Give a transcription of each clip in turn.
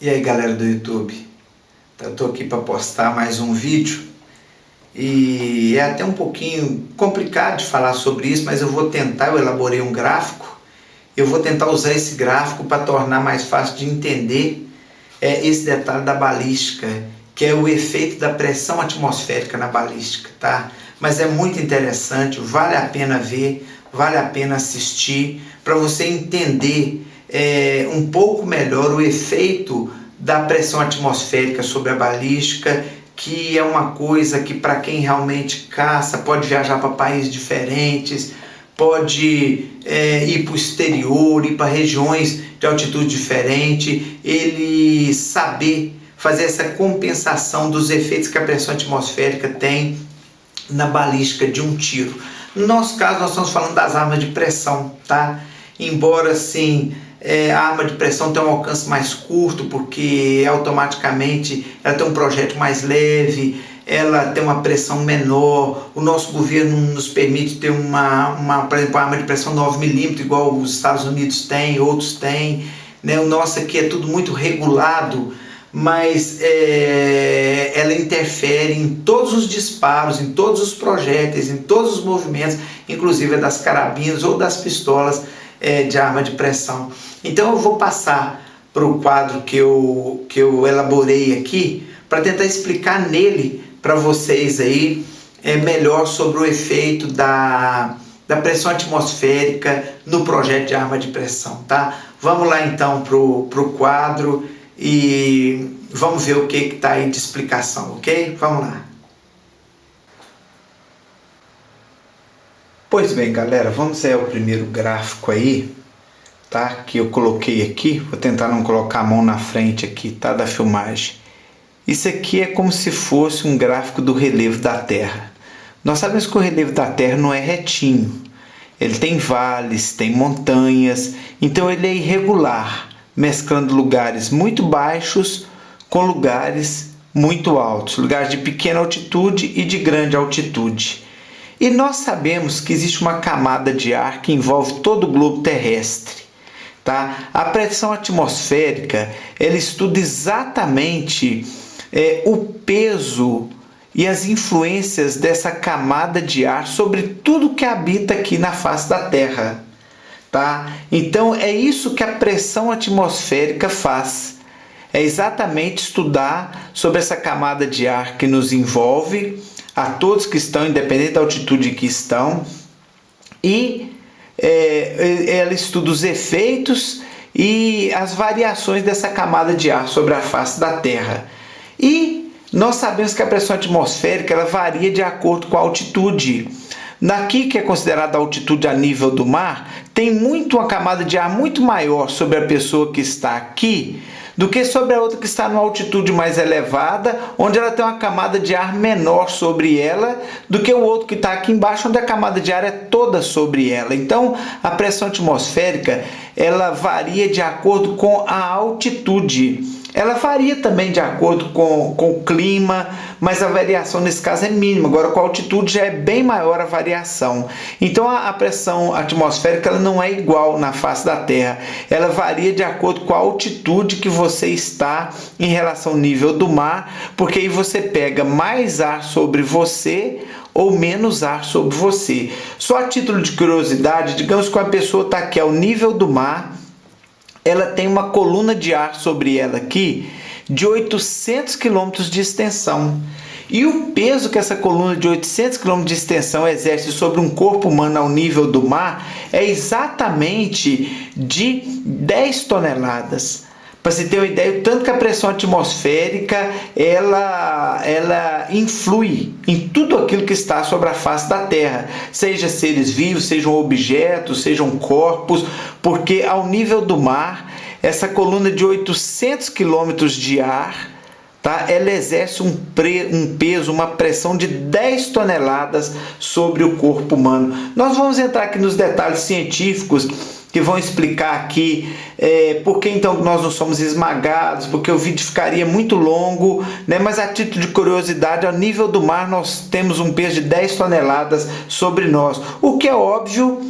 E aí, galera do YouTube, eu tô aqui para postar mais um vídeo e é até um pouquinho complicado de falar sobre isso, mas eu elaborei um gráfico, eu vou tentar usar esse gráfico para tornar mais fácil de entender esse detalhe da balística, que é o efeito da pressão atmosférica na balística, tá? Mas é muito interessante, vale a pena ver, vale a pena assistir, para você entender um pouco melhor o efeito da pressão atmosférica sobre a balística, que é uma coisa que, para quem realmente caça, pode viajar para países diferentes, pode ir para o exterior, ir para regiões de altitude diferente, ele saber fazer essa compensação dos efeitos que a pressão atmosférica tem na balística de um tiro. No nosso caso, nós estamos falando das armas de pressão, tá? Embora, sim, a arma de pressão tem um alcance mais curto, porque automaticamente ela tem um projétil mais leve, ela tem uma pressão menor. O nosso governo nos permite ter por exemplo, uma arma de pressão 9mm, igual os Estados Unidos têm, outros têm, né? O nosso aqui é tudo muito regulado, mas ela interfere em todos os disparos, em todos os projéteis, em todos os movimentos, inclusive das carabinas ou das pistolas de arma de pressão. Então eu vou passar para o quadro que eu elaborei aqui, para tentar explicar nele para vocês aí melhor sobre o efeito da pressão atmosférica no projeto de arma de pressão, tá? Vamos lá então para o quadro e vamos ver o que está aí de explicação, ok? Vamos lá. Pois bem, galera, vamos ao primeiro gráfico aí, tá? Que eu coloquei aqui. Vou tentar não colocar a mão na frente aqui, tá? Da filmagem. Isso aqui é como se fosse um gráfico do relevo da Terra. Nós sabemos que o relevo da Terra não é retinho. Ele tem vales, tem montanhas, então ele é irregular, mesclando lugares muito baixos com lugares muito altos, lugares de pequena altitude e de grande altitude. E nós sabemos que existe uma camada de ar que envolve todo o globo terrestre, tá? A pressão atmosférica, ela estuda exatamente o peso e as influências dessa camada de ar sobre tudo que habita aqui na face da Terra, tá? Então é isso que a pressão atmosférica faz. É exatamente estudar sobre essa camada de ar que nos envolve, a todos que estão, independente da altitude que estão, e ela estuda os efeitos e as variações dessa camada de ar sobre a face da Terra. E nós sabemos que a pressão atmosférica ela varia de acordo com a altitude. Daqui, que é considerada a altitude a nível do mar, tem uma camada de ar muito maior sobre a pessoa que está aqui do que sobre a outra que está numa altitude mais elevada, onde ela tem uma camada de ar menor sobre ela do que o outro que está aqui embaixo, onde a camada de ar é toda sobre ela. Então, a pressão atmosférica ela varia de acordo com a altitude. Ela varia também de acordo com o clima, mas a variação nesse caso é mínima. Agora, com a altitude já é bem maior a variação. Então, a pressão atmosférica ela não é igual na face da Terra. Ela varia de acordo com a altitude que você está em relação ao nível do mar, porque aí você pega mais ar sobre você ou menos ar sobre você. Só a título de curiosidade, digamos que uma pessoa está aqui ao nível do mar, ela tem uma coluna de ar sobre ela aqui de 800 km de extensão. E o peso que essa coluna de 800 km de extensão exerce sobre um corpo humano ao nível do mar é exatamente de 10 toneladas. Para você ter uma ideia, o tanto que a pressão atmosférica ela influi em tudo aquilo que está sobre a face da Terra, seja seres vivos, sejam objetos, sejam corpos, porque ao nível do mar, essa coluna de 800 km de ar, tá? Ela exerce um peso, uma pressão de 10 toneladas sobre o corpo humano. Nós vamos entrar aqui nos detalhes científicos que vão explicar aqui por que então nós não somos esmagados, porque o vídeo ficaria muito longo, né? Mas a título de curiosidade, ao nível do mar nós temos um peso de 10 toneladas sobre nós, o que é óbvio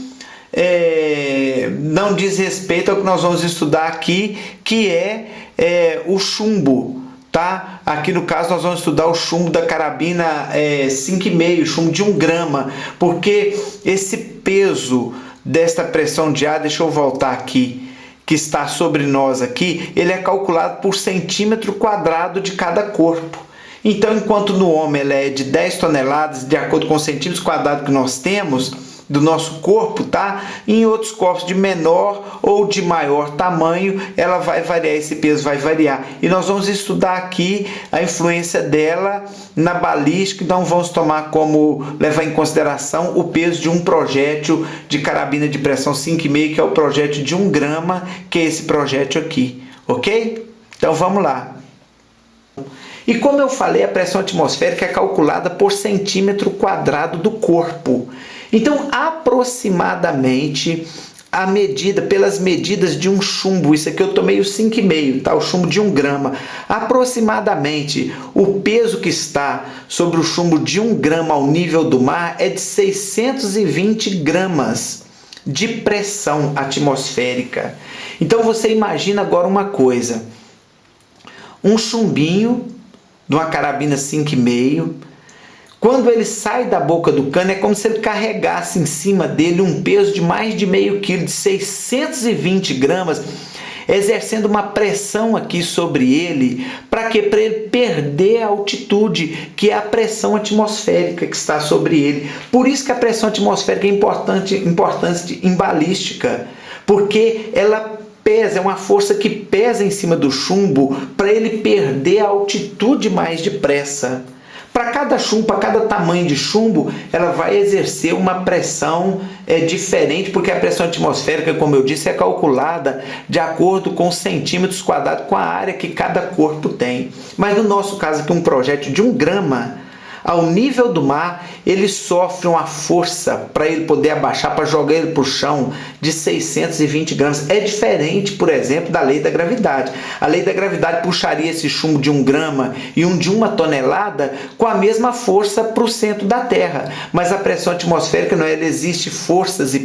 não diz respeito ao que nós vamos estudar aqui, que é o chumbo. Tá? Aqui no caso nós vamos estudar o chumbo da carabina 5,5, chumbo de 1 grama, porque esse peso desta pressão de ar, deixa eu voltar aqui, que está sobre nós aqui, ele é calculado por centímetro quadrado de cada corpo. Então, enquanto no homem ela é de 10 toneladas, de acordo com os centímetros quadrados que nós temos do nosso corpo, tá? Em outros corpos de menor ou de maior tamanho, ela vai variar, esse peso vai variar. E nós vamos estudar aqui a influência dela na balística, então vamos levar em consideração o peso de um projétil de carabina de pressão 5,5, que é o projétil de 1 grama, que é esse projétil aqui, ok? Então vamos lá. E como eu falei, a pressão atmosférica é calculada por centímetro quadrado do corpo. Então, aproximadamente, pelas medidas de um chumbo, isso aqui eu tomei o 5,5, tá? O chumbo de 1 grama. Aproximadamente, o peso que está sobre o chumbo de 1 grama ao nível do mar é de 620 gramas de pressão atmosférica. Então, você imagina agora uma coisa. Um chumbinho de uma carabina 5,5, quando ele sai da boca do cano, é como se ele carregasse em cima dele um peso de mais de meio quilo, de 620 gramas, exercendo uma pressão aqui sobre ele. Para quê? Para ele perder a altitude, que é a pressão atmosférica que está sobre ele. Por isso que a pressão atmosférica é importante em balística, porque ela pesa, é uma força que pesa em cima do chumbo para ele perder a altitude mais depressa. Para cada chumbo, para cada tamanho de chumbo, ela vai exercer uma pressão diferente, porque a pressão atmosférica, como eu disse, é calculada de acordo com os centímetros quadrados, com a área que cada corpo tem. Mas no nosso caso aqui, um projétil de 1 grama, ao nível do mar, ele sofre uma força para ele poder abaixar, para jogar ele para o chão, de 620 gramas. É diferente, por exemplo, da lei da gravidade. A lei da gravidade puxaria esse chumbo de 1 grama e um de 1 tonelada com a mesma força para o centro da Terra. Mas a pressão atmosférica não, ela existe forças,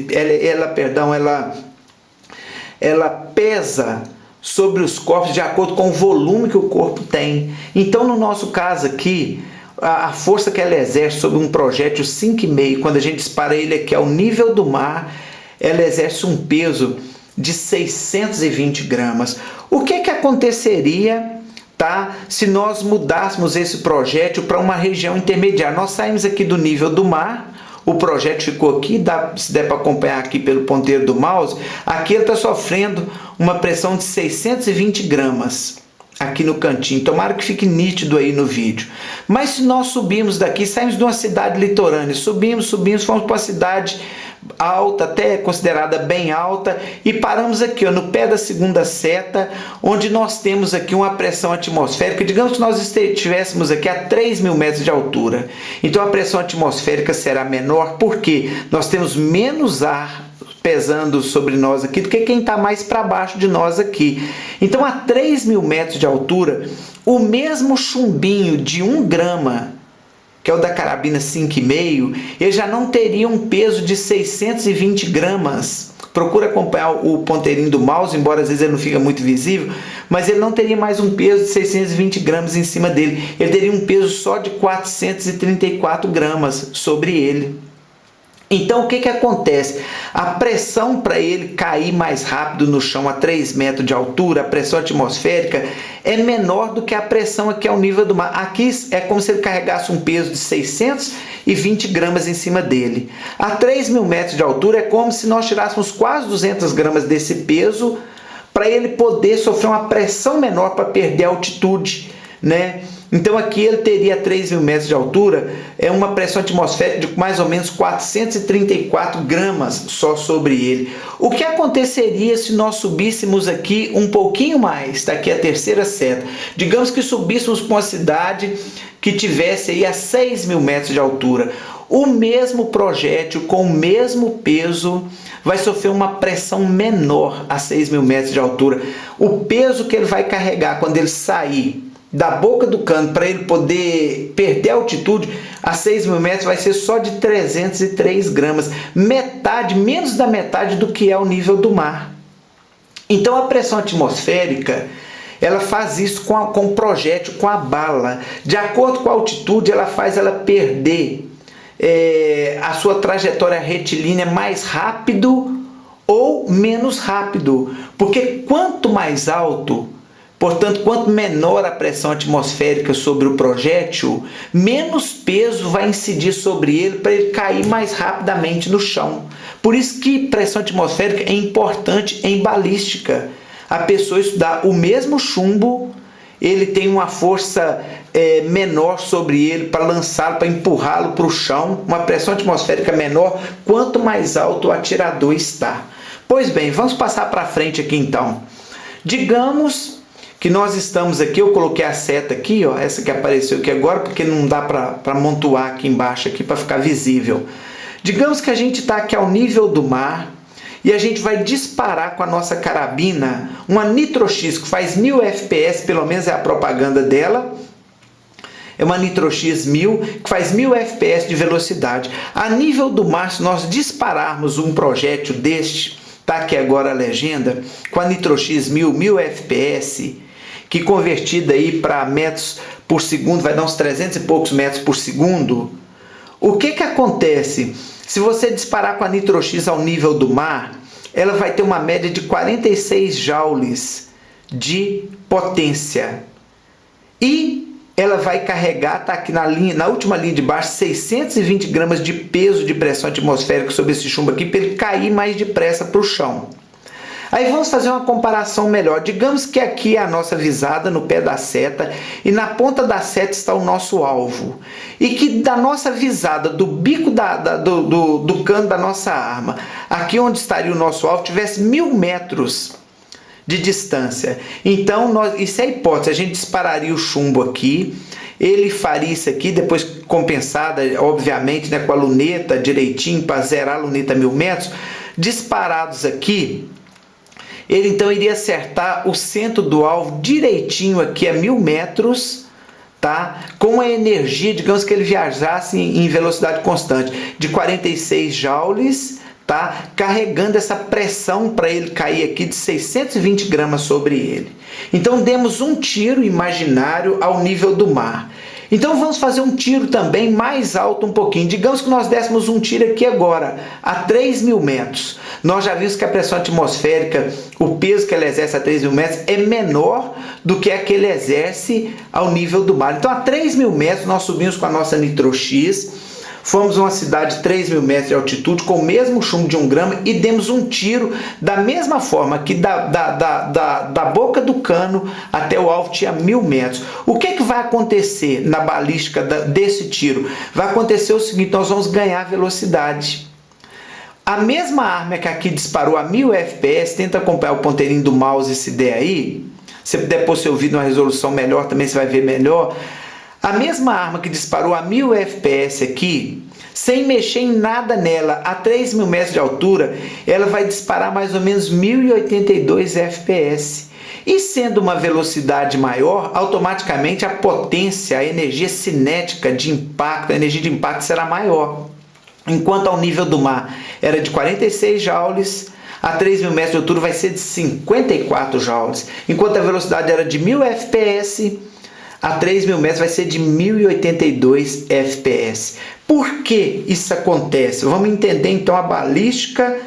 ela pesa sobre os corpos de acordo com o volume que o corpo tem. Então, no nosso caso aqui, a força que ela exerce sobre um projétil 5,5, quando a gente dispara ele aqui ao nível do mar, ela exerce um peso de 620 gramas. O que aconteceria, tá, se nós mudássemos esse projétil para uma região intermediária? Nós saímos aqui do nível do mar, o projétil ficou aqui, se der para acompanhar aqui pelo ponteiro do mouse, aqui ele está sofrendo uma pressão de 620 gramas. Aqui no cantinho, tomara que fique nítido aí no vídeo. Mas se nós subimos daqui, saímos de uma cidade litorânea, subimos, fomos para uma cidade alta, até considerada bem alta, e paramos aqui, ó, no pé da segunda seta, onde nós temos aqui uma pressão atmosférica. Digamos que nós estivéssemos aqui a 3.000 metros de altura. Então a pressão atmosférica será menor, porque nós temos menos ar pesando sobre nós aqui do que quem está mais para baixo de nós aqui. Então, a 3.000 metros de altura, o mesmo chumbinho de 1 grama, que é o da carabina 5,5, ele já não teria um peso de 620 gramas. Procura acompanhar o ponteirinho do mouse, embora às vezes ele não fica muito visível, mas ele não teria mais um peso de 620 gramas em cima dele. Ele teria um peso só de 434 gramas sobre ele. Então, o que acontece? A pressão para ele cair mais rápido no chão a 3 metros de altura, a pressão atmosférica, é menor do que a pressão aqui ao nível do mar. Aqui é como se ele carregasse um peso de 620 gramas em cima dele. A 3.000 metros de altura é como se nós tirássemos quase 200 gramas desse peso para ele poder sofrer uma pressão menor para perder a altitude, né? Então aqui ele teria 3.000 metros de altura, é uma pressão atmosférica de mais ou menos 434 gramas só sobre ele. O que aconteceria se nós subíssemos aqui um pouquinho mais? Está aqui a terceira seta. Digamos que subíssemos para uma cidade que tivesse aí a 6.000 metros de altura. O mesmo projétil com o mesmo peso vai sofrer uma pressão menor a 6.000 metros de altura. O peso que ele vai carregar quando ele sair da boca do cano para ele poder perder a altitude a 6 mil metros vai ser só de 303 gramas, metade, menos da metade do que é o nível do mar. Então a pressão atmosférica, ela faz isso com o projétil, com a bala. De acordo com a altitude, ela faz ela perder a sua trajetória retilínea mais rápido ou menos rápido. Porque quanto mais alto, portanto, quanto menor a pressão atmosférica sobre o projétil, menos peso vai incidir sobre ele para ele cair mais rapidamente no chão. Por isso que pressão atmosférica é importante em balística. A pessoa estudar o mesmo chumbo, ele tem uma força menor sobre ele para lançá-lo, para empurrá-lo para o chão, uma pressão atmosférica menor, quanto mais alto o atirador está. Pois bem, vamos passar para frente aqui então. Digamos que nós estamos aqui, eu coloquei a seta aqui, ó, essa que apareceu aqui agora, porque não dá para montuar aqui embaixo aqui para ficar visível. Digamos que a gente está aqui ao nível do mar e a gente vai disparar com a nossa carabina uma Nitro X que faz 1000 fps, pelo menos é a propaganda dela. É uma Nitro X 1000 que faz 1000 fps de velocidade. A nível do mar, se nós dispararmos um projétil deste, tá aqui agora a legenda, com a Nitro X 1000 fps, que convertida aí para metros por segundo, vai dar uns 300 e poucos metros por segundo. O que acontece? Se você disparar com a Nitro X ao nível do mar, ela vai ter uma média de 46 joules de potência. E ela vai carregar, tá aqui na última linha de baixo, 620 gramas de peso de pressão atmosférica sobre esse chumbo aqui, para ele cair mais depressa para o chão. Aí vamos fazer uma comparação melhor. Digamos que aqui é a nossa visada no pé da seta e na ponta da seta está o nosso alvo. E que da nossa visada, do bico do cano da nossa arma, aqui onde estaria o nosso alvo, tivesse 1000 metros de distância. Então, isso é a hipótese. A gente dispararia o chumbo aqui, ele faria isso aqui, depois compensada, obviamente, né, com a luneta direitinho, para zerar a luneta a 1000 metros, disparados aqui, ele então iria acertar o centro do alvo direitinho aqui a 1000 metros, tá? Com a energia, digamos que ele viajasse em velocidade constante, de 46 joules, tá? Carregando essa pressão para ele cair aqui de 620 gramas sobre ele. Então demos um tiro imaginário ao nível do mar. Então vamos fazer um tiro também mais alto um pouquinho. Digamos que nós dessemos um tiro aqui agora, a 3.000 metros. Nós já vimos que a pressão atmosférica, o peso que ela exerce a 3.000 metros é menor do que a que ele exerce ao nível do mar. Então a 3.000 metros nós subimos com a nossa Nitro X, fomos a uma cidade de 3.000 metros de altitude com o mesmo chumbo de 1 grama e demos um tiro da mesma forma que da boca do cano até o alvo tinha 1.000 metros. O que vai acontecer na balística desse tiro? Vai acontecer o seguinte: nós vamos ganhar velocidade. A mesma arma que aqui disparou a 1000 fps, tenta acompanhar o ponteirinho do mouse se der aí. Se puder pôr seu vídeo numa resolução melhor, também você vai ver melhor. A mesma arma que disparou a 1000 fps aqui, sem mexer em nada nela, a 3.000 metros de altura, ela vai disparar mais ou menos 1082 fps. E sendo uma velocidade maior, automaticamente a potência, a energia cinética de impacto, a energia de impacto será maior. Enquanto ao nível do mar era de 46 joules, a 3.000 metros de altura vai ser de 54 joules. Enquanto a velocidade era de 1000 fps, a 3.000 metros vai ser de 1082 fps. Por que isso acontece? Vamos entender então a balística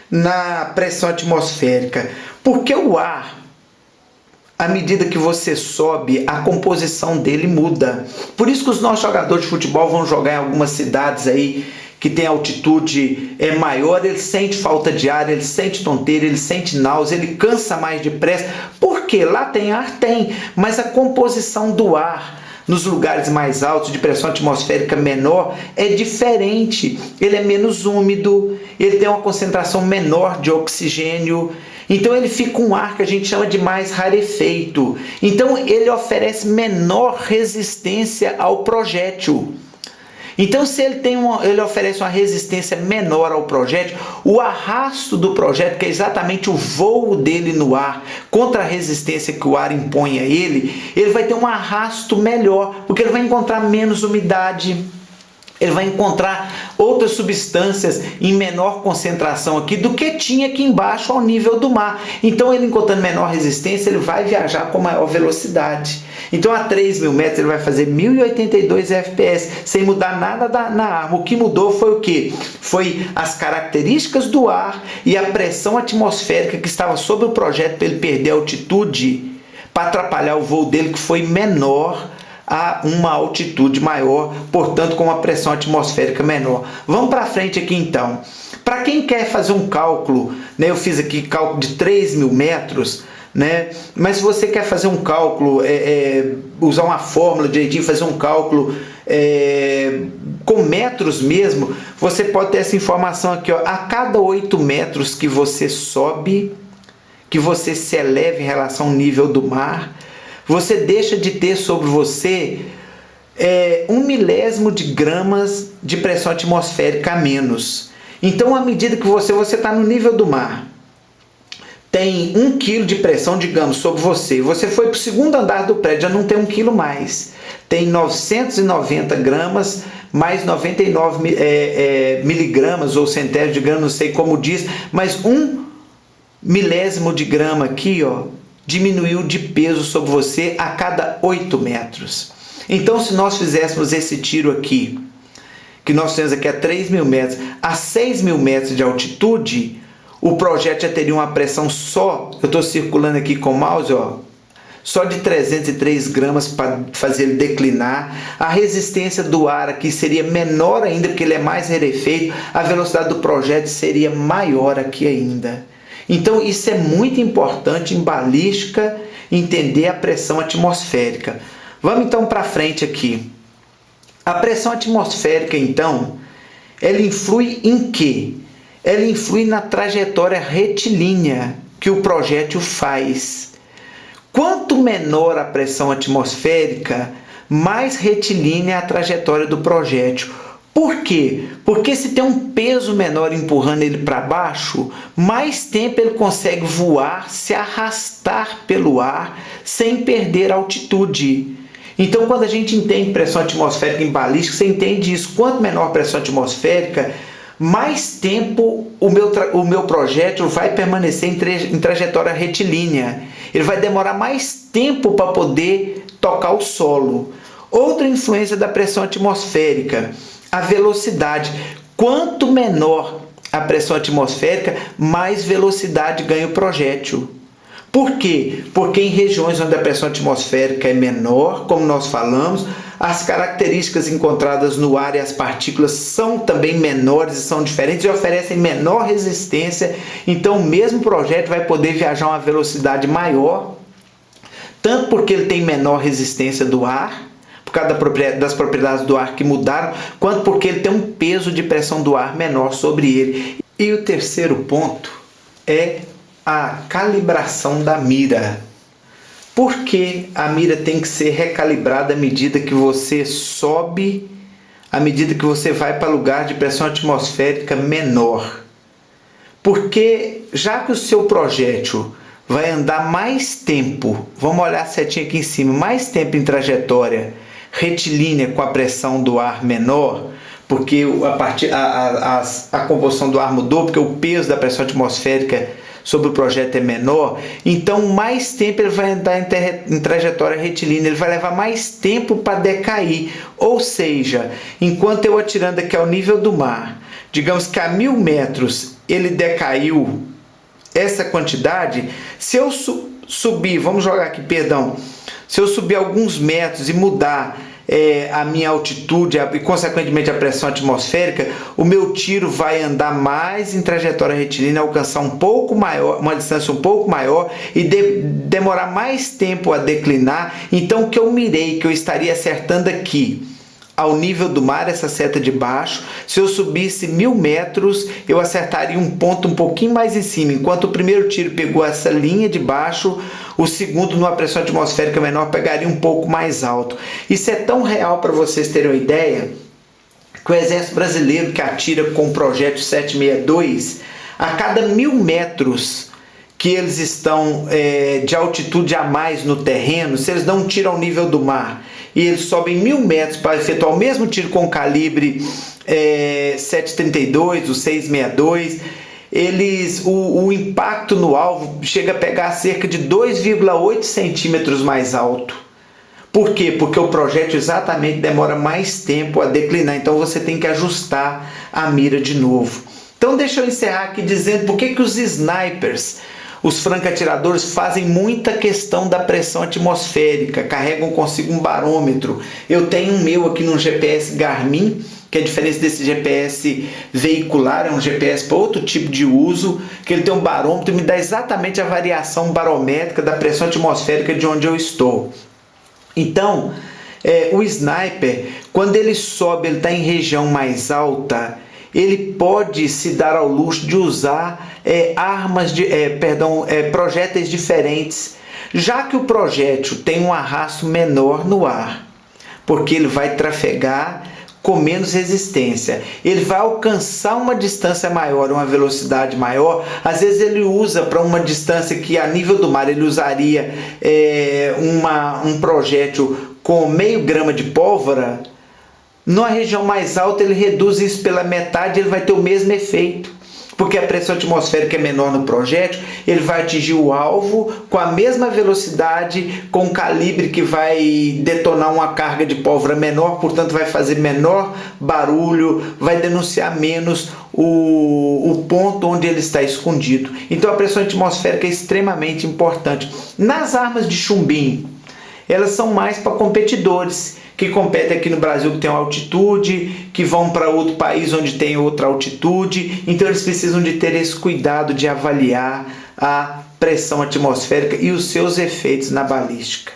na pressão atmosférica. Porque o ar, à medida que você sobe, a composição dele muda. Por isso que os nossos jogadores de futebol vão jogar em algumas cidades aí que tem altitude maior, ele sente falta de ar, ele sente tonteira, ele sente náusea, ele cansa mais depressa. Por quê? Lá tem ar? Tem, mas a composição do ar nos lugares mais altos, de pressão atmosférica menor, é diferente. Ele é menos úmido, ele tem uma concentração menor de oxigênio, então ele fica um ar que a gente chama de mais rarefeito. Então ele oferece menor resistência ao projétil. Então, se ele oferece uma resistência menor ao projétil, o arrasto do projétil, que é exatamente o voo dele no ar, contra a resistência que o ar impõe a ele vai ter um arrasto melhor, porque ele vai encontrar menos umidade. ele vai encontrar outras substâncias em menor concentração aqui do que tinha aqui embaixo ao nível do mar. Então, ele encontrando menor resistência, ele vai viajar com maior velocidade. Então, a 3.000 metros, ele vai fazer 1.082 FPS, sem mudar nada na arma. O que mudou foi o quê? Foi as características do ar e a pressão atmosférica que estava sobre o projétil para ele perder a altitude, para atrapalhar o voo dele, que foi menor a uma altitude maior, portanto com uma pressão atmosférica menor. Vamos para frente aqui então. Para quem quer fazer um cálculo, né, eu fiz aqui cálculo de 3.000 metros, né, mas se você quer fazer um cálculo, usar uma fórmula direitinho, fazer um cálculo com metros mesmo, você pode ter essa informação aqui, ó, a cada 8 metros que você sobe, que você se eleva em relação ao nível do mar, você deixa de ter sobre você 1 milésimo de gramas de pressão atmosférica a menos. Então, à medida que você está no nível do mar, tem 1 quilo de pressão, digamos, sobre você. Você foi para o segundo andar do prédio, já não tem 1 quilo mais. Tem 990 gramas, mais 99 miligramas ou centésimos de grama, não sei como diz, mas 1 milésimo de grama aqui, ó, diminuiu de peso sobre você a cada 8 metros. Então, se nós fizéssemos esse tiro aqui, que nós temos aqui a 3.000 metros, a 6.000 metros de altitude, o projétil já teria uma pressão só, eu estou circulando aqui com o mouse, ó, só de 303 gramas para fazer ele declinar. A resistência do ar aqui seria menor ainda, porque ele é mais rarefeito, a velocidade do projétil seria maior aqui ainda. Então, isso é muito importante em balística, entender a pressão atmosférica. Vamos então para frente aqui. A pressão atmosférica, então, ela influi em quê? Ela influi na trajetória retilínea que o projétil faz. Quanto menor a pressão atmosférica, mais retilínea é a trajetória do projétil. Por quê? Porque se tem um peso menor empurrando ele para baixo, mais tempo ele consegue voar, se arrastar pelo ar, sem perder altitude. Então, quando a gente entende pressão atmosférica em balística, você entende isso. Quanto menor a pressão atmosférica, mais tempo o meu projétil vai permanecer em trajetória retilínea. Ele vai demorar mais tempo para poder tocar o solo. Outra influência da pressão atmosférica, a velocidade. Quanto menor a pressão atmosférica, mais velocidade ganha o projétil. Por quê? Porque em regiões onde a pressão atmosférica é menor, como nós falamos, as características encontradas no ar e as partículas são também menores e são diferentes e oferecem menor resistência. Então, o mesmo projétil vai poder viajar a uma velocidade maior, tanto porque ele tem menor resistência do ar, por causa das propriedades do ar que mudaram, quanto porque ele tem um peso de pressão do ar menor sobre ele. E o terceiro ponto é a calibração da mira. Por que a mira tem que ser recalibrada à medida que você sobe, à medida que você vai para lugar de pressão atmosférica menor? Porque já que o seu projétil vai andar mais tempo, vamos olhar a setinha aqui em cima, mais tempo em trajetória retilínea com a pressão do ar menor, porque a composição do ar mudou, porque o peso da pressão atmosférica sobre o projétil é menor, então mais tempo ele vai andar em trajetória retilínea, ele vai levar mais tempo para decair. Ou seja, enquanto eu atirando aqui ao nível do mar, digamos que a 1.000 metros ele decaiu essa quantidade, se eu subir, vamos jogar aqui, perdão, se eu subir alguns metros e mudar a minha altitude e consequentemente a pressão atmosférica, o meu tiro vai andar mais em trajetória retilínea, alcançar um pouco maior, uma distância um pouco maior e demorar mais tempo a declinar. Então, o que eu mirei, que eu estaria acertando aqui ao nível do mar, essa seta de baixo, se eu subisse 1.000 metros, eu acertaria um ponto um pouquinho mais em cima. Enquanto o primeiro tiro pegou essa linha de baixo, o segundo, numa pressão atmosférica menor, pegaria um pouco mais alto. Isso é tão real para vocês terem uma ideia, que o Exército Brasileiro, que atira com o projétil 762, a cada 1.000 metros que eles estão de altitude a mais no terreno, se eles dão um tiro ao nível do mar e eles sobem 1000 metros para efetuar o mesmo tiro com calibre 7,32, o 6,62, o impacto no alvo chega a pegar cerca de 2,8 centímetros mais alto. Por quê? Porque o projétil exatamente demora mais tempo a declinar, então você tem que ajustar a mira de novo. Então deixa eu encerrar aqui dizendo por que os snipers, os franco-atiradores, fazem muita questão da pressão atmosférica, carregam consigo um barômetro. Eu tenho um meu aqui no GPS Garmin, que é diferente desse GPS veicular, é um GPS para outro tipo de uso, que ele tem um barômetro e me dá exatamente a variação barométrica da pressão atmosférica de onde eu estou. Então, o sniper, quando ele sobe, ele está em região mais alta, ele pode se dar ao luxo de usar projéteis diferentes, já que o projétil tem um arrasto menor no ar, porque ele vai trafegar com menos resistência, ele vai alcançar uma distância maior, uma velocidade maior. Às vezes ele usa para uma distância que a nível do mar ele usaria um projétil com meio grama de pólvora. Numa região mais alta ele reduz isso pela metade, ele vai ter o mesmo efeito, porque a pressão atmosférica é menor no projétil, ele vai atingir o alvo com a mesma velocidade, com um calibre que vai detonar uma carga de pólvora menor, portanto vai fazer menor barulho, vai denunciar menos o ponto onde ele está escondido. Então a pressão atmosférica é extremamente importante. Nas armas de chumbinho, elas são mais para competidores, que competem aqui no Brasil, que tem uma altitude, que vão para outro país onde tem outra altitude. Então eles precisam de ter esse cuidado de avaliar a pressão atmosférica e os seus efeitos na balística.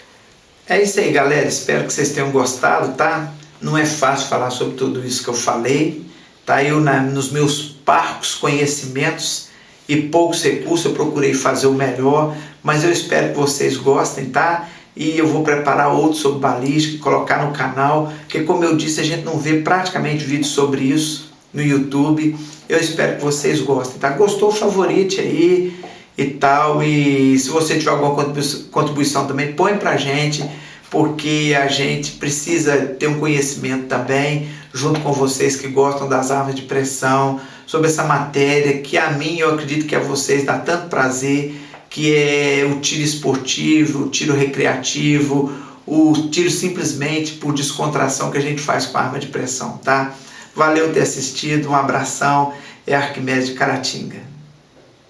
É isso aí, galera. Espero que vocês tenham gostado, tá? Não é fácil falar sobre tudo isso que eu falei, tá? Eu, nos meus parcos conhecimentos e poucos recursos, eu procurei fazer o melhor, mas eu espero que vocês gostem, tá? E eu vou preparar outro sobre balística e colocar no canal, porque como eu disse, a gente não vê praticamente vídeo sobre isso no YouTube. Eu espero que vocês gostem, tá? Gostou? Favorite aí e tal, e se você tiver alguma contribuição também, põe pra gente, porque a gente precisa ter um conhecimento também, junto com vocês que gostam das armas de pressão, sobre essa matéria que a mim, eu acredito que a vocês dá tanto prazer, que é o tiro esportivo, o tiro recreativo, o tiro simplesmente por descontração que a gente faz com a arma de pressão, tá? Valeu ter assistido, um abração, é Arquimedes de Caratinga.